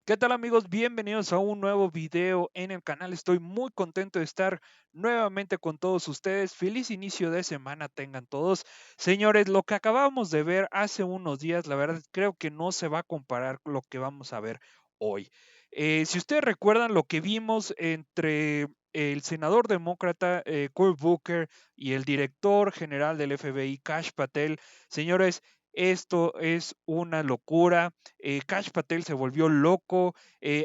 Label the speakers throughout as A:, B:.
A: ¿Qué tal amigos? Bienvenidos a un nuevo video en el canal. Estoy muy contento de estar nuevamente con todos ustedes. Feliz inicio de semana tengan todos. Señores, lo que acabamos de ver hace unos días, la verdad creo que no se va a comparar con lo que vamos a ver hoy. Si ustedes recuerdan lo que vimos entre el senador demócrata Cory Booker y el director general del FBI, Kash Patel, señores, esto es una locura. Kash Patel se volvió loco,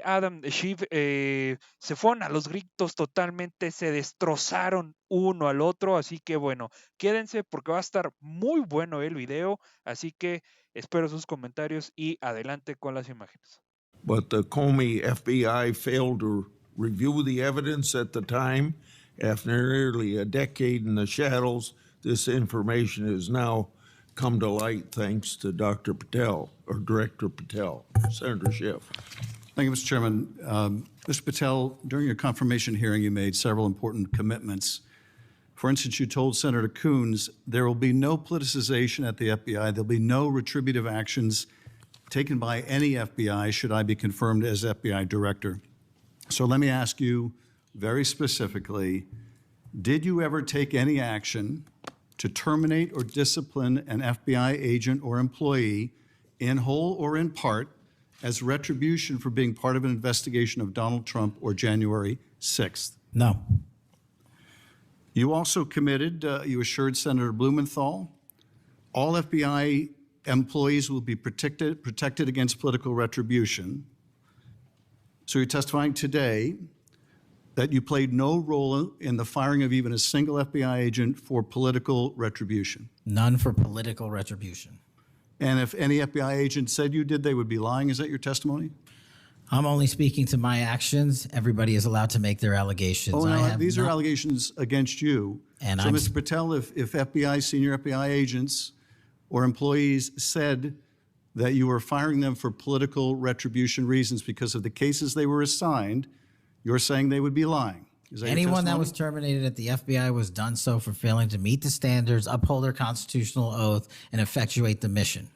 A: Adam Schiff se fueron a los gritos totalmente, se destrozaron uno al otro, así que bueno, quédense porque va a estar muy bueno el video, así que espero sus comentarios y adelante con las imágenes.
B: But the Comey FBI failed to review the evidence at the time. After nearly a decade in the shadows, this information has now come to light thanks to Dr. Patel, or Director Patel, Senator Schiff.
C: Thank you, Mr. Chairman. Mr. Patel, during your confirmation hearing, you made several important commitments. For instance, you told Senator Coons there will be no politicization at the FBI. There'll be no retributive actions taken by any FBI should I be confirmed as FBI director. So let me ask you very specifically, did you ever take any action to terminate or discipline an FBI agent or employee in whole or in part as retribution for being part of an investigation of Donald Trump or January 6th?
D: No.
C: You also committed, you assured Senator Blumenthal, all FBI employees will be protected against political retribution. So you're testifying today that you played no role in the firing of even a single FBI agent for political retribution.
D: None for political retribution.
C: And if any FBI agent said you did, they would be lying. Is that your testimony?
D: I'm only speaking to my actions. Everybody is allowed to make their allegations.
C: Oh, no, these are allegations against you.
D: And
C: so, Mr. Patel, if FBI, senior FBI agents or employees said that you were firing them for political retribution reasons because of the cases they were assigned, you're saying they would be lying. Is that
D: anyone that
C: your
D: was terminated at the FBI was done so for failing to meet the standards, uphold their constitutional oath, and effectuate the mission.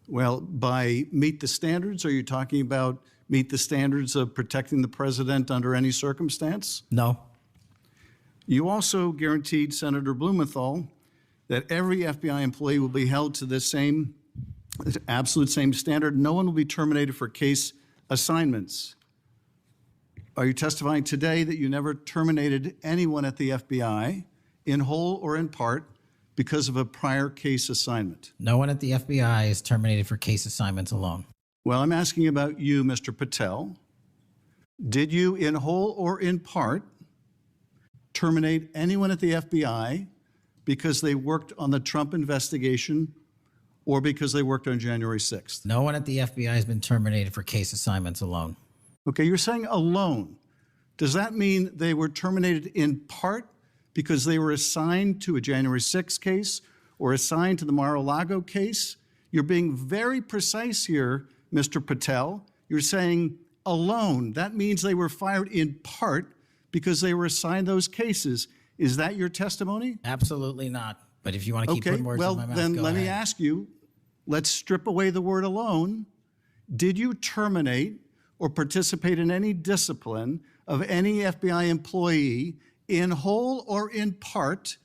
C: Well, by meet the standards, are you talking about meet the standards of protecting the president under any circumstance?
D: No.
C: You also guaranteed Senator Blumenthal that every FBI employee will be held to the same, absolute same standard. No one will be terminated for case assignments. Are you testifying today that you never terminated anyone at the FBI in whole or in part because of a prior case assignment?
D: No one at the FBI is terminated for case assignments alone.
C: Well, I'm asking about you, Mr. Patel. Did you, in whole or in part, terminate anyone at the FBI because they worked on the Trump investigation or because they worked on January 6th?
D: No one at the FBI has been terminated for case assignments alone.
C: Okay, you're saying alone. Does that mean they were terminated in part because they were assigned to a January 6th case or assigned to the Mar-a-Lago case? You're being very precise here, Mr. Patel. You're saying alone. That means they were fired in part because they were assigned those cases. Is that your testimony?
D: Absolutely not. But if you want to keep putting words in my mouth,
C: then
D: go
C: let
D: ahead.
C: me ask you, let's strip away the word alone. Did you terminate or participate in any discipline of any FBI employee in whole or in part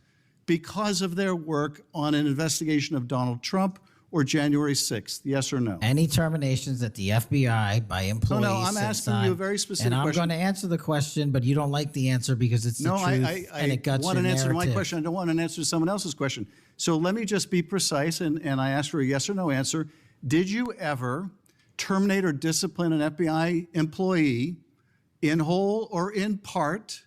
C: because of their work on an investigation of Donald Trump or January 6th? Yes or no?
D: Any terminations at the FBI by employees?
C: No, I'm asking you a very specific
D: question. And I'm
C: question.
D: going to answer the question, but you don't like the answer because it's the truth and it guts
C: want
D: your
C: an answer to my
D: narrative.
C: question. I don't want an answer to someone else's question. So let me just be precise, and I ask for a yes or no answer. Did you ever terminate or discipline an FBI employee in whole or in part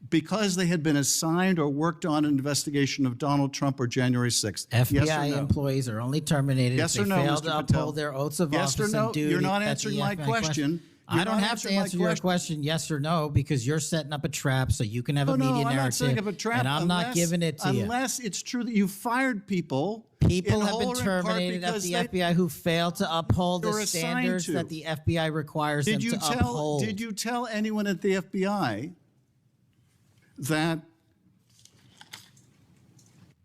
C: because they had been assigned or worked on an investigation of Donald Trump or January 6th?
D: FBI
C: yes or no?
D: employees are only terminated
C: Yes
D: if
C: or
D: they
C: no,
D: fail
C: Mr.
D: to
C: Patel?
D: uphold their oaths of
C: Yes or
D: office
C: no?
D: and duty.
C: You're not
D: at
C: answering
D: the
C: my
D: FBI
C: question.
D: I
C: You're
D: don't
C: not
D: have to
C: answering my
D: answer your
C: question.
D: question yes or no because you're setting up a trap so you can have a
C: No,
D: media
C: I'm not
D: narrative.
C: setting up a trap.
D: And I'm not giving it to you.
C: Unless it's true that you fired people.
D: People
C: in
D: have
C: whole
D: been
C: or in part
D: terminated at
C: because
D: the
C: they-
D: FBI who failed to uphold
C: they
D: the
C: were assigned
D: standards
C: to.
D: that the FBI requires them to uphold.
C: Did you tell anyone at the FBI that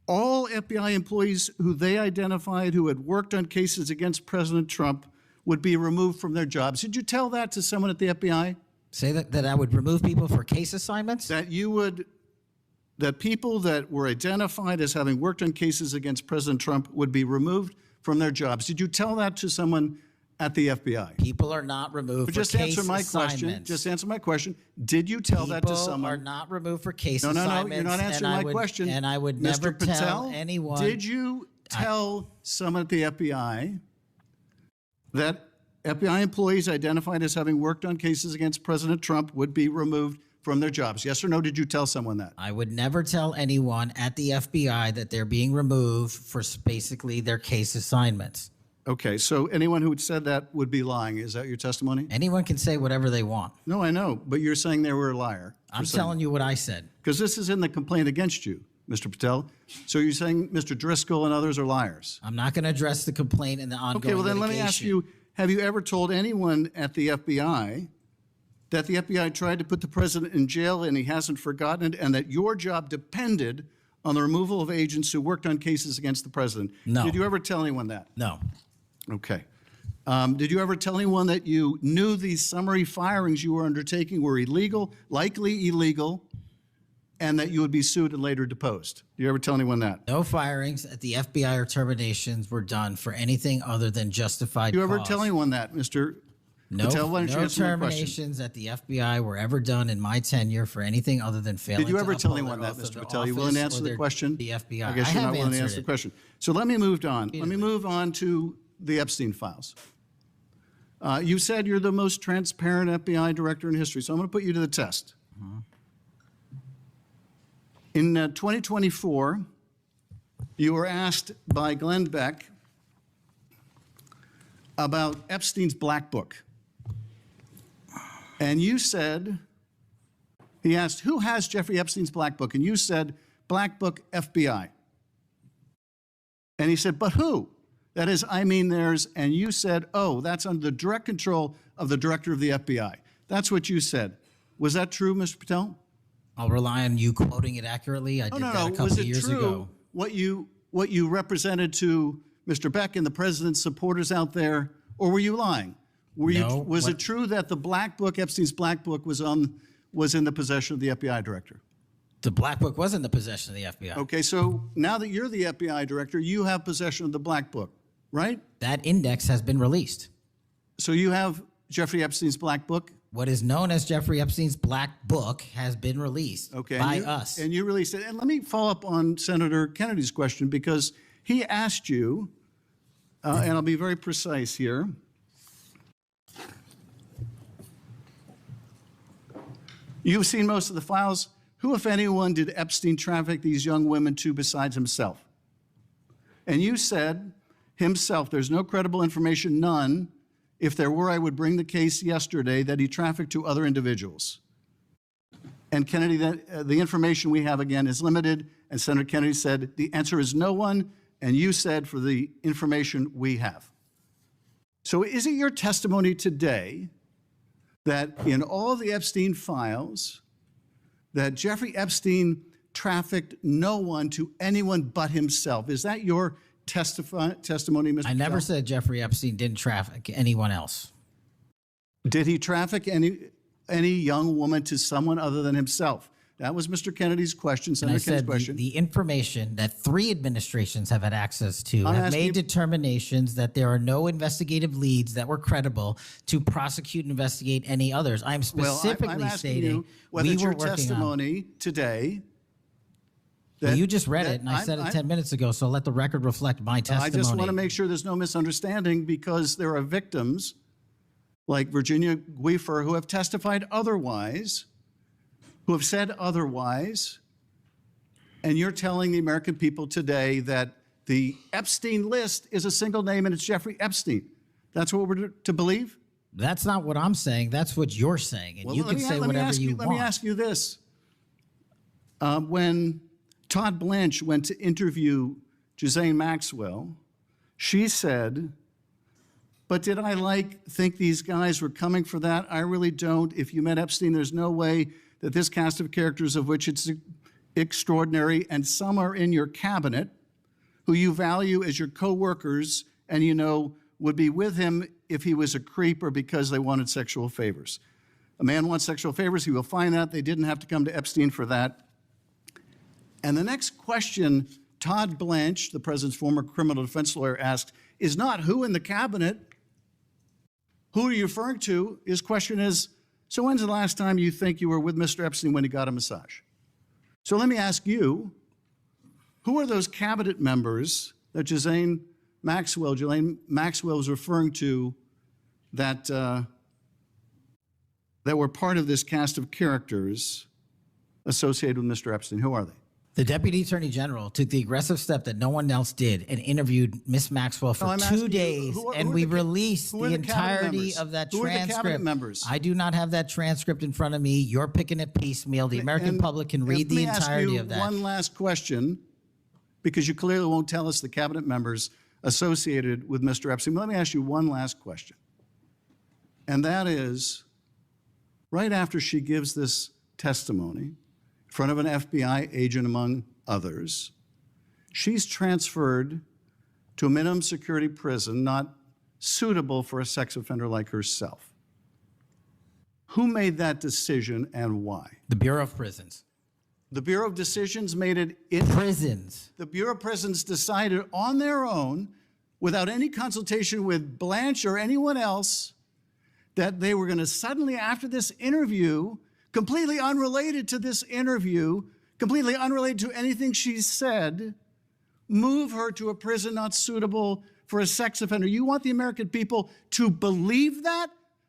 C: all FBI employees who they identified who had worked on cases against President Trump would be removed from their jobs. Did you tell that to someone at the FBI?
D: Say that I would remove people for case assignments?
C: That you would, that people that were identified as having worked on cases against President Trump would be removed from their jobs. Did you tell that to someone at the FBI?
D: People are not removed
C: But
D: for
C: just
D: case
C: answer my
D: assignments.
C: question. Just answer my question. Did you tell that to
D: People
C: someone?
D: are not removed for case
C: No,
D: assignments.
C: you're not answering my question.
D: And I would
C: Mr.
D: never
C: Patel,
D: tell anyone.
C: Did you tell someone at the FBI that FBI employees identified as having worked on cases against President Trump would be removed from their jobs? Yes or no, did you tell someone that?
D: I would never tell anyone at the FBI that they're being removed for basically their case assignments.
C: Okay, so anyone who said that would be lying. Is that your testimony?
D: Anyone can say whatever they want.
C: No, I know, but you're saying they were a liar.
D: I'm telling you what I said.
C: Because this is in the complaint against you, Mr. Patel. So you're saying Mr. Driscoll and others are liars?
D: I'm not going to address the complaint and the ongoing
C: Okay, well then let me ask you, have you ever told anyone at the FBI that the FBI tried to put the president in jail and he hasn't forgotten it, and that your job depended on the removal of agents who worked on cases against the president?
D: No.
C: Did you ever tell anyone that?
D: No.
C: Okay. Did you ever tell anyone that you knew these summary firings you were undertaking were illegal, likely illegal, and that you would be sued and later deposed? Did you ever tell anyone that?
D: No firings at the FBI or terminations were done for anything other than justified
C: Did you ever
D: cause.
C: tell anyone that, Mr.
D: No,
C: Patel? Why don't you
D: no
C: answer my question?
D: terminations at the FBI were ever done in my tenure for anything other than failing
C: Did you
D: to
C: ever tell
D: uphold
C: anyone
D: their
C: that,
D: oath of
C: Mr. Patel? You willing to
D: office
C: answer
D: or
C: the
D: their-
C: question?
D: The FBI.
C: I guess you're not willing to answer the question. So let me move on. Let me move on to the Epstein files. You said you're the most transparent FBI director in history, so I'm going to put you to the test. In 2024, you were asked by Glenn Beck about Epstein's Black Book. And you said, he asked, who has Jeffrey Epstein's Black Book? And you said, Black Book, FBI. And he said, but who? That is, I mean, there's, and you said, oh, that's under the direct control of the director of the FBI. That's what you said. Was that true, Mr. Patel?
D: I'll rely on you quoting it accurately. I did that a couple
C: Was
D: of
C: it
D: years
C: true
D: ago.
C: what you represented to Mr. Beck and the president's supporters out there, or were you lying?
D: No,
C: Was it true that the Black Book, Epstein's Black Book, was in the possession of the FBI director?
D: The Black Book was in the possession of the FBI.
C: Okay, so now that you're the FBI director, you have possession of the Black Book, right?
D: That index has been released.
C: So you have Jeffrey Epstein's Black Book?
D: What is known as Jeffrey Epstein's Black Book has been released by us.
C: And you released it. And let me follow up on Senator Kennedy's question, because he asked you, and I'll be very precise here. You've seen most of the files. Who, if anyone, did Epstein traffic these young women to besides himself? And you said, himself, there's no credible information, none. If there were, I would bring the case yesterday that he trafficked to other individuals. And Kennedy, the information we have, again, is limited. And Senator Kennedy said, the answer is no one. And you said, for the information we have. So is it your testimony today that in all the Epstein files, that Jeffrey Epstein trafficked no one to anyone but himself? Is that your testimony, Mr.
D: I never
C: Patel?
D: said Jeffrey Epstein didn't traffic anyone else.
C: Did he traffic any young woman to someone other than himself? That was Mr. Kennedy's question,
D: And I
C: Senator Kennedy's
D: said
C: question.
D: the information that 3 administrations have had access to
C: I'm
D: have
C: asking
D: made
C: you-
D: determinations that there are no investigative leads that were credible to prosecute and investigate any others. I'm specifically
C: I'm asking
D: stating
C: you whether
D: we
C: it's
D: were
C: your
D: working on.
C: testimony today.
D: Well,
C: that-
D: you just read
C: that
D: it, and I said it
C: I'm-
D: 10 minutes ago, so let the record reflect my testimony.
C: I just want to make sure there's no misunderstanding, because there are victims like Virginia Guifer who have testified otherwise, who have said otherwise, and you're telling the American people today that the Epstein list is a single name and it's Jeffrey Epstein. That's what we're to believe?
D: That's not what I'm saying. That's what you're saying, and
C: Well,
D: you
C: let
D: can
C: me-
D: say
C: let me
D: whatever
C: ask
D: you
C: Let me
D: want.
C: ask you this. When Todd Blanche went to interview Ghislaine Maxwell, she said, but did I think these guys were coming for that? I really don't. If you met Epstein, there's no way that this cast of characters, of which it's extraordinary, and some are in your cabinet, who you value as your co-workers, and you know would be with him if he was a creep or because they wanted sexual favors. A man wants sexual favors, he will find out. They didn't have to come to Epstein for that. And the next question Todd Blanche, the president's former criminal defense lawyer, asked is not who in the cabinet, who are you referring to? His question is, so when's the last time you think you were with Mr. Epstein when he got a massage? So let me ask you, who are those cabinet members that Ghislaine Maxwell was referring to that, that were part of this cast of characters associated with Mr. Epstein? Who are they?
D: The Deputy Attorney General took the aggressive step that no one else did and interviewed Miss Maxwell for 2 days, and we released the entirety of that transcript.
C: Who are the cabinet members?
D: I do not have that transcript in front of me. You're picking it piecemeal. The American public can read the entirety of that.
C: One last question, because you clearly won't tell us the cabinet members associated with Mr. Epstein. Let me ask you one last question, and that is, right after she gives this testimony, in front of an FBI agent, among others, she's transferred to a minimum security prison not suitable for a sex offender like herself. Who made that decision and why?
D: The Bureau of Prisons.
C: The Bureau of Decisions made it in
D: Prisons.
C: The Bureau of Prisons decided on their own, without any consultation with Blanche or anyone else, that they were going to suddenly, after this interview, completely unrelated to this interview, completely unrelated to anything she said, move her to a prison not suitable for a sex offender. You want the American people to believe that?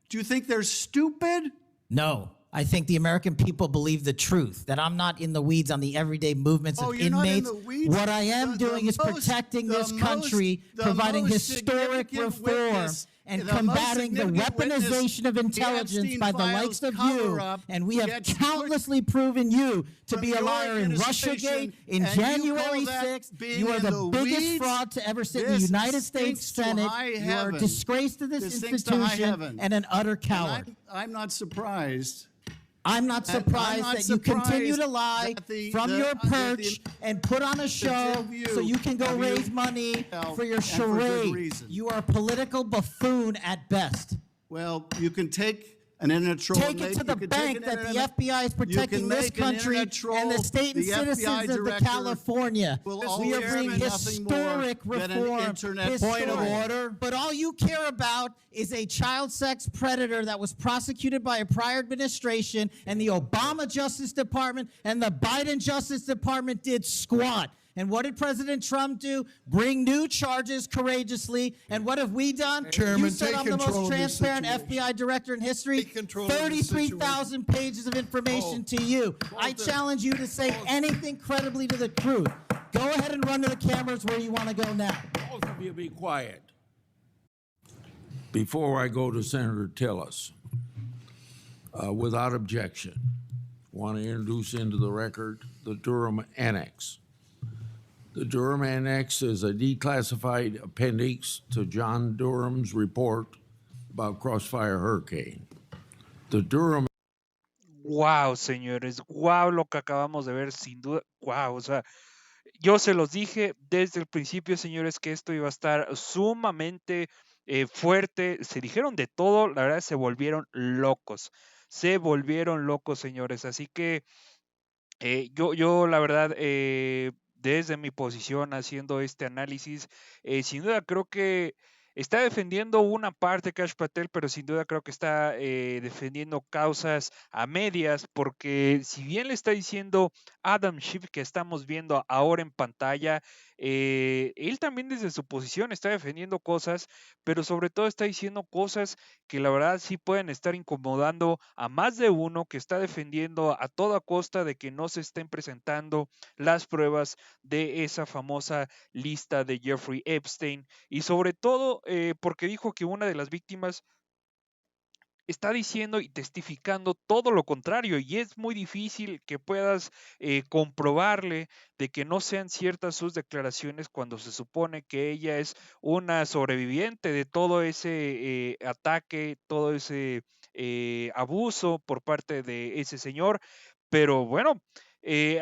C: Do you think they're stupid?
D: No. I think the American people believe the truth, that I'm not in the weeds on the everyday movements of
C: you're
D: inmates.
C: not in the weeds?
D: What I am doing is protecting this country, providing historic reform, and combating the weaponization of intelligence by the likes of you. And we have countlessly proven you to be a liar in Russiagate, in January 6th. You are the biggest fraud to ever sit in the United States Senate. You are a disgrace to this institution and an utter coward.
C: I'm not surprised.
D: I'm not surprised that you continue to lie from your perch and put on a show so you can go raise money for your charade. You are a political buffoon at best.
C: Well, you can take an internet troll.
D: Take it to the bank that the FBI is protecting this country and the state and citizens of California. We are bringing historic reform. Point of order. But all you care about is a child sex predator that was prosecuted by a prior administration, and the Obama Justice Department and the Biden Justice Department did squat. And what did President Trump do? Bring new charges courageously. And what have we done?
E: Chairman,
D: you said I'm the most transparent FBI director in history. 33,000 pages of information to you. I challenge you to say anything credibly to the truth. Go ahead and run to the cameras where you want to go now.
E: Both of you be quiet.
B: Before I go to Senator Tillis, without objection, want to introduce into the record the Durham Annex. The Durham Annex is a declassified appendix to John Durham's report about Crossfire Hurricane. The Durham.
A: Wow, señores, wow lo que acabamos de ver, sin duda, wow, o sea, yo se los dije desde el principio, señores, que esto iba a estar sumamente fuerte, se dijeron de todo, la verdad se volvieron locos, señores, así que yo la verdad, desde mi posición haciendo este análisis, sin duda creo que está defendiendo una parte Kash Patel, pero sin duda creo que está defendiendo causas a medias, porque si bien le está diciendo Adam Schiff que estamos viendo ahora en pantalla, él también desde su posición está defendiendo cosas, pero sobre todo está diciendo cosas que la verdad sí pueden estar incomodando a más de uno, que está defendiendo a toda costa de que no se estén presentando las pruebas de esa famosa lista de Jeffrey Epstein, y sobre todo porque dijo que una de las víctimas está diciendo y testificando todo lo contrario, y es muy difícil que puedas comprobarle de que no sean ciertas sus declaraciones cuando se supone que ella es una sobreviviente de todo ese ataque, todo ese abuso por parte de ese señor. Pero bueno,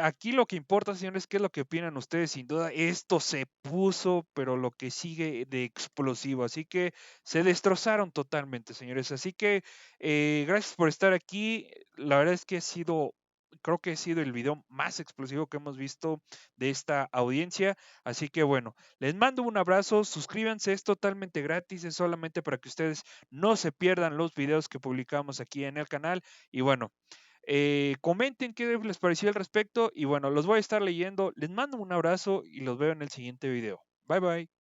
A: Aquí lo que importa, señores, ¿qué es lo que opinan ustedes? Sin duda, esto se puso, pero lo que sigue de explosivo. Así que se destrozaron totalmente, señores. Así que gracias por estar aquí. La verdad es que creo que ha sido el video más explosivo que hemos visto de esta audiencia. Así que bueno, les mando un abrazo. Suscríbanse, es totalmente gratis. Es solamente para que ustedes no se pierdan los videos que publicamos aquí en el canal. Y bueno. Comenten qué les pareció al respecto y bueno, los voy a estar leyendo. Les mando un abrazo y los veo en el siguiente video. Bye bye.